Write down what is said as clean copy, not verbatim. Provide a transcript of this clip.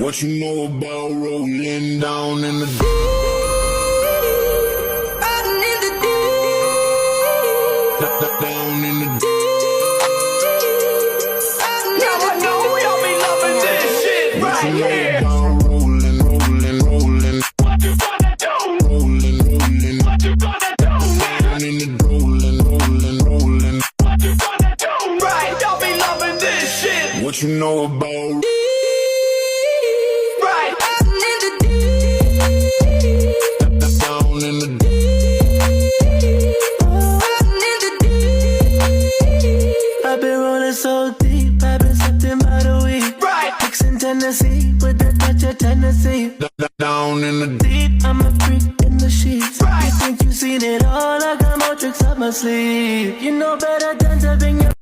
What you know about rolling down in the deep? Riding in the deep. Down in the deep. Now I know y'all be loving this shit What you right know here. about rolling, rolling, rolling? What you gonna do? Rolling, rolling. What you gonna do? Down in the rolling, rolling, rolling. What you gonna do? Right, y'all be loving this shit. What you know about? Right, riding in the deep. Down in the deep. Riding in the deep. I've been rolling so deep, I've been sipping by the week. Right, Mixing Tennessee with a touch of Tennessee. Down in the deep. Deep, I'm a freak in the sheets. Right. You think you seen it all? I got more tricks up my sleeve. You know better than to bring your